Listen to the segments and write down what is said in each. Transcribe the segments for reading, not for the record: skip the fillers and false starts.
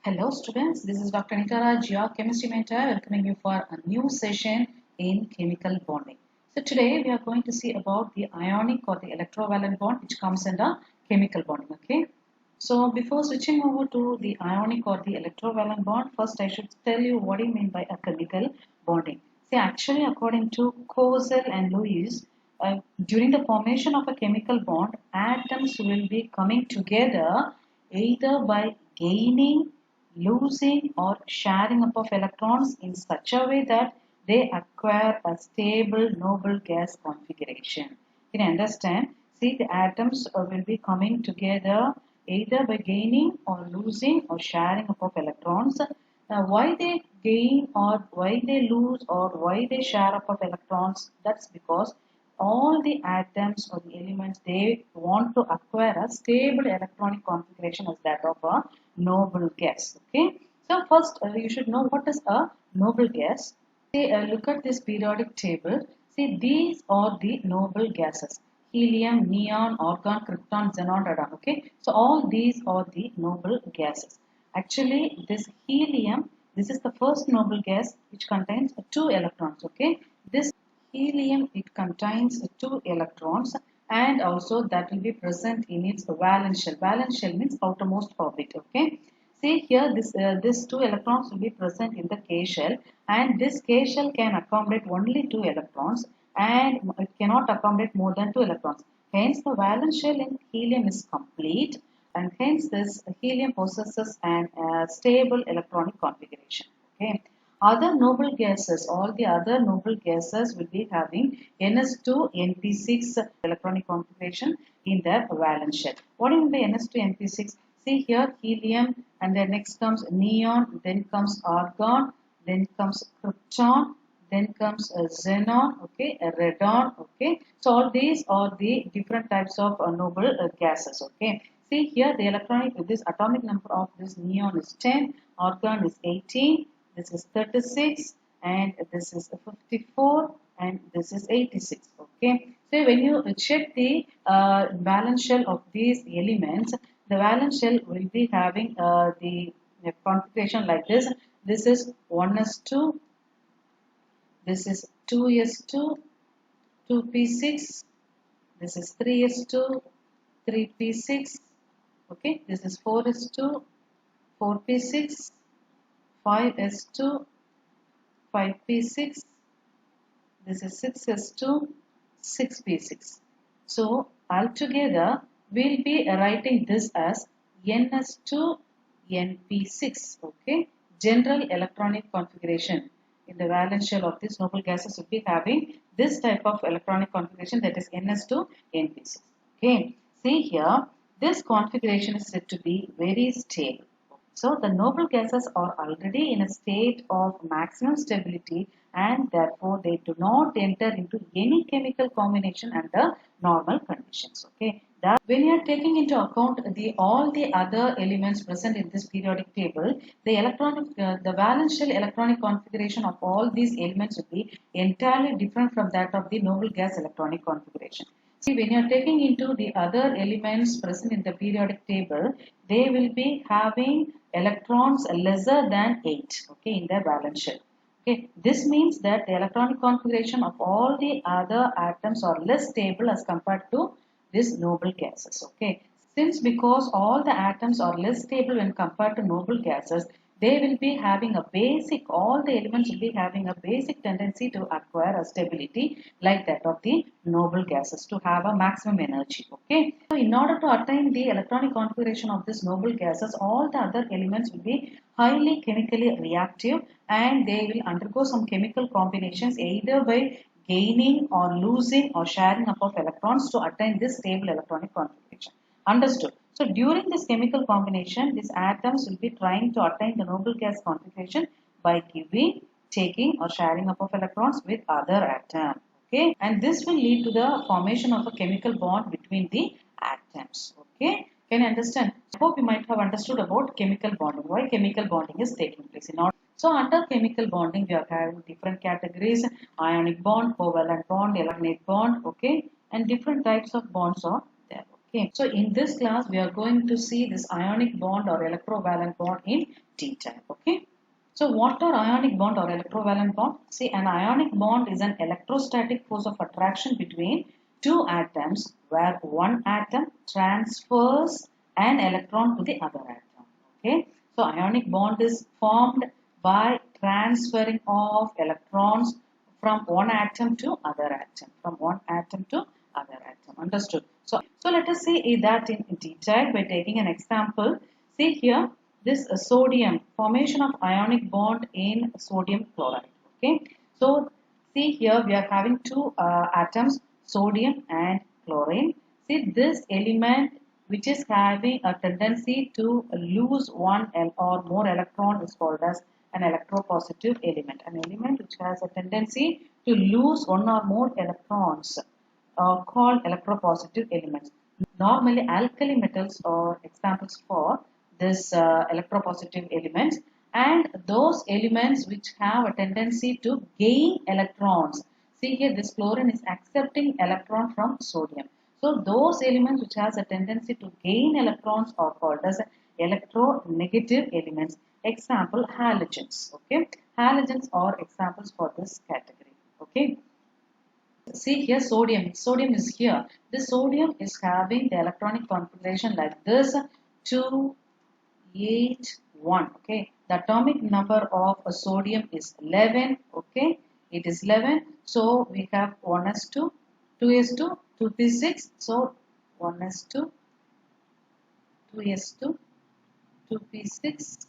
Hello students, this is Dr. Anita Raj, your chemistry mentor, welcoming you for a new session in chemical bonding. So today we are going to see about the ionic or the electrovalent bond which comes under chemical bonding. Okay. So before switching over to the ionic or the electrovalent bond, first I should tell you what do you mean by a chemical bonding. See, actually according to Kozel and Lewis, during the formation of a chemical bond, atoms will be coming together either by gaining, losing, or sharing up of electrons in such a way that they acquire a stable noble gas configuration. Can you understand? See, the atoms will be coming together either by gaining or losing or sharing up of electrons. Now, why they gain or why they lose or why they share up of electrons? That's because all the atoms or the elements they want to acquire a stable electronic configuration as that of a noble gas. Okay. So first you should know what is a noble gas. See, look at this periodic table. See, these are the noble gases: helium, neon, argon, krypton, xenon, radon. Okay, so all these are the noble gases. Actually, this helium, this is the first noble gas which contains two electrons. Okay, this helium it contains two electrons and also that will be present in its valence shell. Valence shell means outermost orbit. Okay. See here, this two electrons will be present in the K shell, and this K shell can accommodate only two electrons, and it cannot accommodate more than two electrons. Hence, the valence shell in helium is complete, and hence this helium possesses an stable electronic configuration. Okay. Other noble gases, all the other noble gases will be having Ns2 Np6 electronic configuration in their valence shell. What do you mean by Ns2 Np6? See here helium, and then next comes neon, then comes argon, then comes krypton, then comes xenon, okay, radon, okay. So all these are the different types of noble gases, okay. See here the electronic, this atomic number of this neon is 10, argon is 18, this is 36, and this is 54, and this is 86, okay. So when you check the valence shell of these elements, the valence shell will be having the configuration like this. This is 1s2, this is 2s2, 2p6, this is 3s2, 3p6, okay, this is 4s2, 4p6, 5s2, 5p6, this is 6s2, 6p6. So altogether we'll be writing this as ns2 np6, okay. General electronic configuration in the valence shell of these noble gases will be having this type of electronic configuration, that is ns2 np6, okay. See here, this configuration is said to be very stable. So the noble gases are already in a state of maximum stability, and therefore they do not enter into any chemical combination under normal conditions. Okay. That when you are taking into account all the other elements present in this periodic table, the valence shell electronic configuration of all these elements will be entirely different from that of the noble gas electronic configuration. See, when you are taking into the other elements present in the periodic table, they will be having electrons lesser than 8, okay, in their valence shell. Okay, this means that the electronic configuration of all the other atoms are less stable as compared to these noble gases. Okay, since because all the atoms are less stable when compared to noble gases, they will be having a basic, all the elements will be having a basic tendency to acquire a stability like that of the noble gases to have a maximum energy. Okay. So in order to attain the electronic configuration of this noble gases, all the other elements will be highly chemically reactive, and they will undergo some chemical combinations either by gaining or losing or sharing up of electrons to attain this stable electronic configuration. Understood. So during this chemical combination, these atoms will be trying to attain the noble gas configuration by giving, taking or sharing up of electrons with other atoms. Okay, and this will lead to the formation of a chemical bond between the atoms. Okay, can you understand? I hope you might have understood about chemical bonding, why chemical bonding is taking place in order. So under chemical bonding, we are having different categories: ionic bond, covalent bond, electronic bond, okay, and different types of bonds are there. Okay, so in this class we are going to see this ionic bond or electrovalent bond in detail. Okay. So what are ionic bond or electrovalent bond? See, an ionic bond is an electrostatic force of attraction between two atoms where one atom transfers an electron to the other atom. Okay. So ionic bond is formed by transferring of electrons from one atom to other atom, from one atom to other atom. Understood? So let us see that in detail by taking an example. See here, this sodium, formation of ionic bond in sodium chloride. Okay. So see here we are having two atoms, sodium and chlorine. See this element which is having a tendency to lose one or more electron is called as an electropositive element. An element which has a tendency to lose one or more electrons called electropositive elements. Normally, alkali metals are examples for this electropositive elements, and those elements which have a tendency to gain electrons. See here, this chlorine is accepting electron from sodium. So those elements which has a tendency to gain electrons are called as electronegative elements. Example, halogens. Okay, halogens are examples for this category. Okay. See here sodium is here. This sodium is having the electronic configuration like this 2, 8, 1. Okay, the atomic number of a sodium is 11. Okay, it is 11. So we have 1s2, 2s2, 2p6. So 1s2, 2s2, 2p6,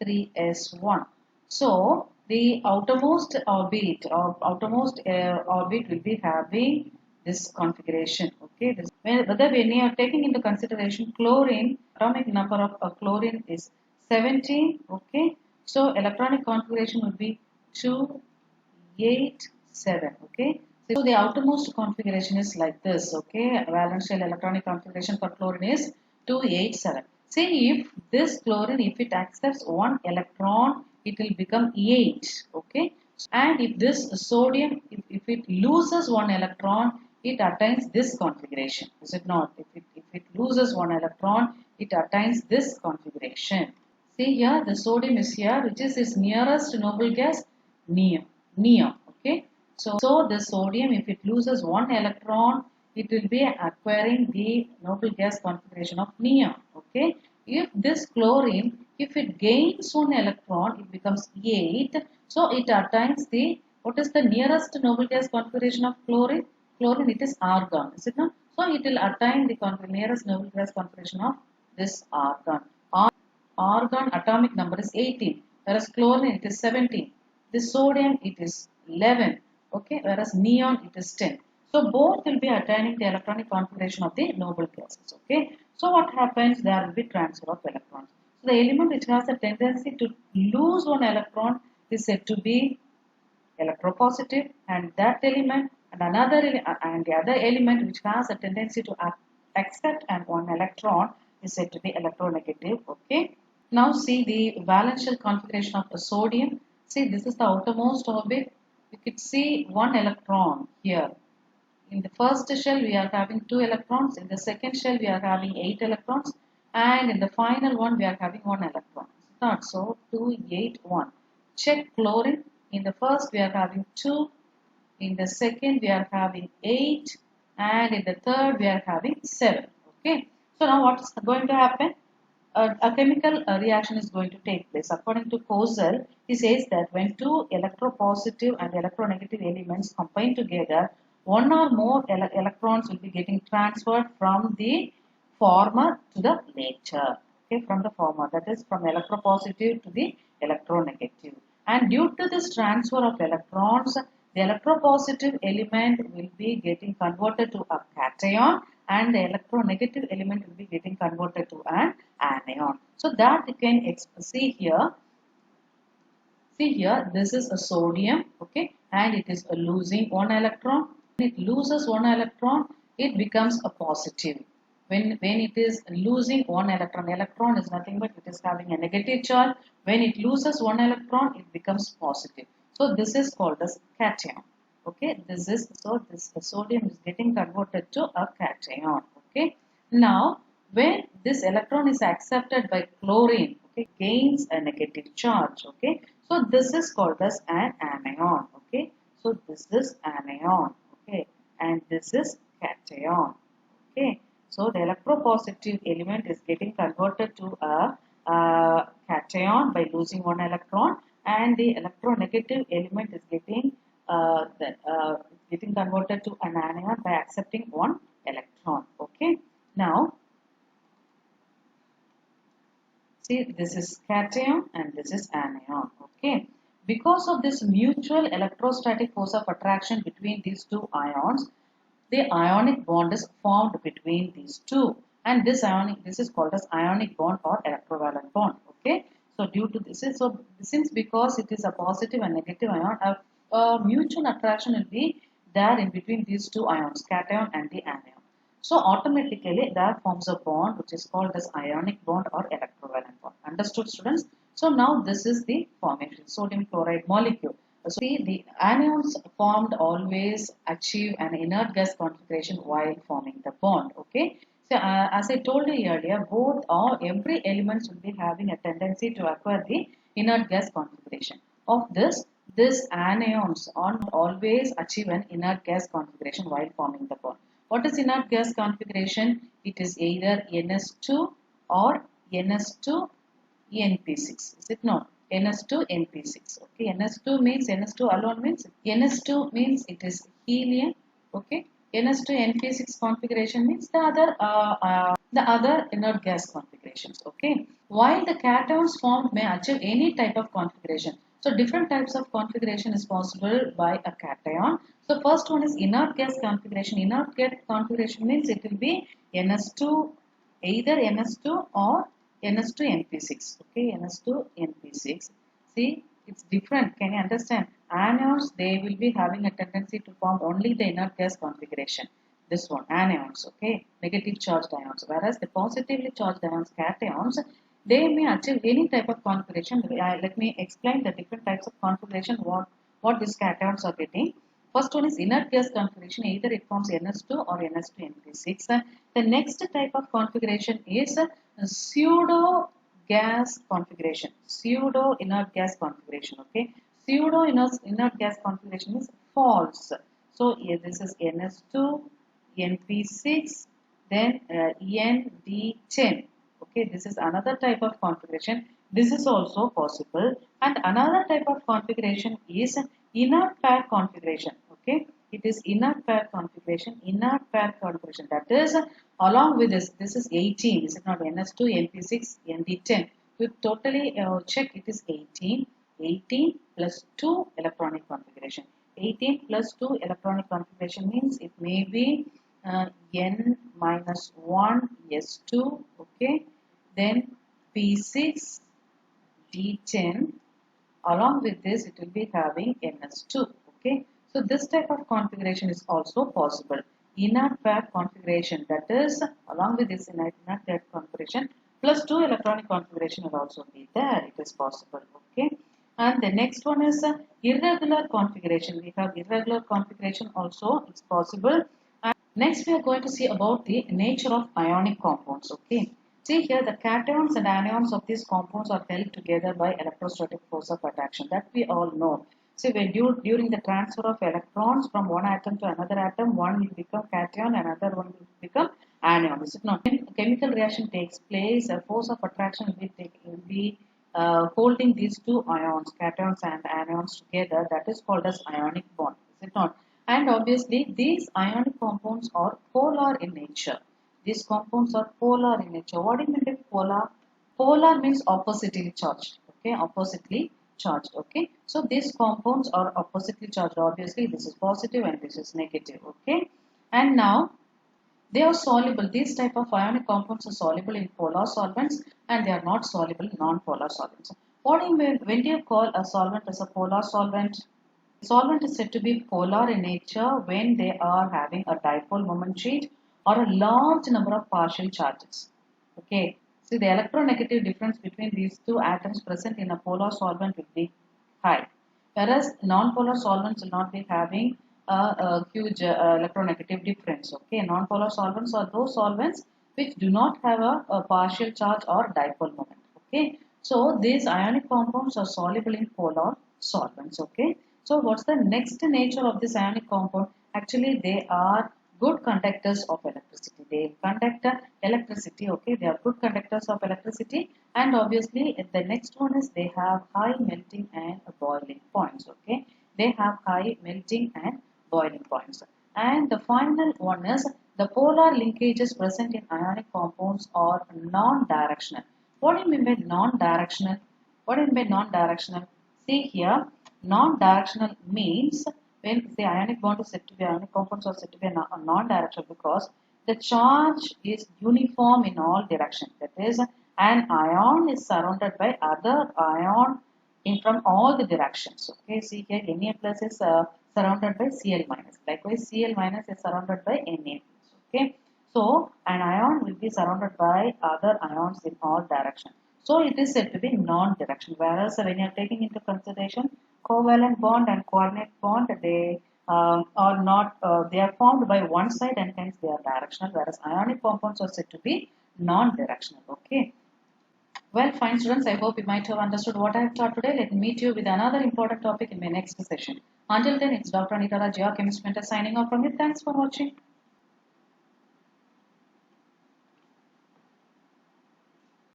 3s1. So the outermost orbit or outermost orbit will be having this configuration. Okay, whether when you are taking into consideration chlorine, atomic number of chlorine is 17. Okay, so electronic configuration would be 2, 8, 7. Okay, so the outermost configuration is like this. Okay, valence shell electronic configuration for chlorine is 2, 8, 7. Say if this chlorine, if it accepts one electron, it will become 8. Okay, and if this sodium, if it loses one electron, it attains this configuration. Is it not? If it loses one electron, it attains this configuration. See here, the sodium is here, which is its nearest noble gas, neon. Neon. Okay, so the sodium, if it loses one electron, it will be acquiring the noble gas configuration of neon. Okay, if this chlorine, if it gains one electron, it becomes 8. So it attains the, what is the nearest noble gas configuration of chlorine? Chlorine, it is argon, is it not? So it will attain the nearest noble gas configuration of this argon. Argon atomic number is 18, whereas chlorine it is 17. This sodium it is 11. Okay, whereas neon it is 10. So both will be attaining the electronic configuration of the noble gases. Okay, so what happens? There will be transfer of electrons. So the element which has a tendency to lose one electron is said to be electropositive, and that element and the other element which has a tendency to accept and one electron is said to be electronegative. Okay. Now see the valence shell configuration of a sodium. See, this is the outermost orbit. You could see one electron here. In the first shell we are having 2 electrons. In the second shell we are having 8 electrons. And in the final one we are having 1 electron. Not so. 2, 8, 1. Check chlorine. In the first we are having 2. In the second we are having 8. And in the third we are having 7. Okay. So now what is going to happen? A chemical reaction is going to take place. According to Kozel, he says that when two electropositive and electronegative elements combine together, one or more electrons will be getting transferred from the former to the later. Okay, from the former, that is from electropositive to the electronegative. And due to this transfer of electrons, the electropositive element will be getting converted to a cation, and the electronegative element will be getting converted to an anion. So that you can see here. See here, this is a sodium, okay, and it is losing one electron. When it loses one electron, it becomes a positive. When it is losing one electron is nothing but it is having a negative charge. When it loses one electron, it becomes positive. So this is called as cation. Okay, this sodium is getting converted to a cation. Okay, now when this electron is accepted by chlorine, okay, gains a negative charge, okay. So this is called as an anion, okay. So this is anion, okay, and this is cation, okay. So the electropositive element is getting converted to a cation by losing one electron, and the electronegative element is getting converted to an anion by accepting one electron, okay. Now see, this is cation and this is anion, okay. Because of this mutual electrostatic force of attraction between these two ions, the ionic bond is formed between these two, and this is called as ionic bond or electrovalent bond, okay. So due to this is so since because it is a positive and negative ion, a mutual attraction will be there in between these two ions, cation and the anion. So automatically that forms a bond which is called as ionic bond or electrovalent bond. Understood, students? So now this is the formation, sodium chloride molecule. So see, the anions formed always achieve an inert gas configuration while forming the bond, okay. So as I told you earlier, both or every element will be having a tendency to acquire the inert gas configuration. Of this anions always achieve an inert gas configuration while forming the bond. What is inert gas configuration? It is either NS2 or NS2 NP6. Is it not? NS2 NP6. Okay, NS2 means NS2 alone means NS2 means it is helium. Okay, NS2 NP6 configuration means the other inert gas configurations. Okay, while the cations formed may achieve any type of configuration. So different types of configuration is possible by a cation. So first one is inert gas configuration. Inert gas configuration means it will be NS2, either NS2 or NS2 NP6. Okay, NS2 NP6. See, it's different. Can you understand? Anions, they will be having a tendency to form only the inert gas configuration. This one, anions, okay, negative charged ions. Whereas the positively charged ions, cations, they may achieve any type of configuration. Let me explain the different types of configuration, what these cations are getting. First one is inert gas configuration, either it forms NS2 or NS2 NP6. The next type of configuration is pseudo gas configuration, pseudo inert gas configuration, okay. Pseudo inert gas configuration is false. So here this is NS2, NP6, then ND10. Okay, this is another type of configuration. This is also possible. And another type of configuration is inert pair configuration. Okay, it is inert pair configuration. Inert pair configuration. That is along with this is 18. This is not NS2, NP6, ND10. We totally check it is 18. 18 plus 2 electronic configuration. 18 plus 2 electronic configuration means it may be N minus 1 S2, okay, then P6 D10, along with this it will be having NS2, okay. So this type of configuration is also possible. Inert pair configuration, that is along with this inert pair configuration plus 2 electronic configuration will also be there, it is possible, okay. And the next one is irregular configuration. We have irregular configuration also, it's possible. And next we are going to see about the nature of ionic compounds, okay. See here the cations and anions of these compounds are held together by electrostatic force of attraction, that we all know. See, when during the transfer of electrons from one atom to another atom, one will become cation, another one will become anion. Is it not? When a chemical reaction takes place, a force of attraction will be holding these two ions, cations and anions together. That is called as ionic bond. Is it not? And obviously, these ionic compounds are polar in nature. These compounds are polar in nature. What do you mean by polar? Polar means oppositely charged. Okay, oppositely charged. Okay, so these compounds are oppositely charged. Obviously, this is positive and this is negative. Okay, and now they are soluble. These type of ionic compounds are soluble in polar solvents and they are not soluble in non-polar solvents. What do you mean when do you call a solvent as a polar solvent? Solvent is said to be polar in nature when they are having a dipole moment charge or a large number of partial charges. Okay, so the electronegative difference between these two atoms present in a polar solvent will be high, whereas non-polar solvents will not be having a huge electronegative difference. Okay, non-polar solvents are those solvents which do not have a partial charge or dipole moment. Okay, So these ionic compounds are soluble in polar solvents. Okay. So what's the next nature of this ionic compound? Actually, they are good conductors of electricity. They conduct electricity. Okay. They are good conductors of electricity. And obviously, the next one is they have high melting and boiling points. Okay. They have high melting and boiling points. And the final one is the polar linkages present in ionic compounds are non-directional. What do you mean by non-directional? What do you mean by non-directional? See here, non-directional means when the ionic bond is said to be ionic compounds are said to be non-directional because the charge is uniform in all directions. That is, an ion is surrounded by other ion in from all the directions. Okay, see here Na plus is surrounded by Cl minus. Likewise, Cl minus is surrounded by Na plus. Okay, so an ion will be surrounded by other ions in all directions. So it is said to be non-directional. Whereas when you are taking into consideration covalent bond and coordinate bond, they are not. They are formed by one side and hence they are directional. Whereas ionic compounds are said to be non-directional. Okay. Well, fine students, I hope you might have understood what I have taught today. Let me meet you with another important topic in my next session. Until then, it's Dr. Anita Rajya, chemist mentor signing off from you. Thanks for watching.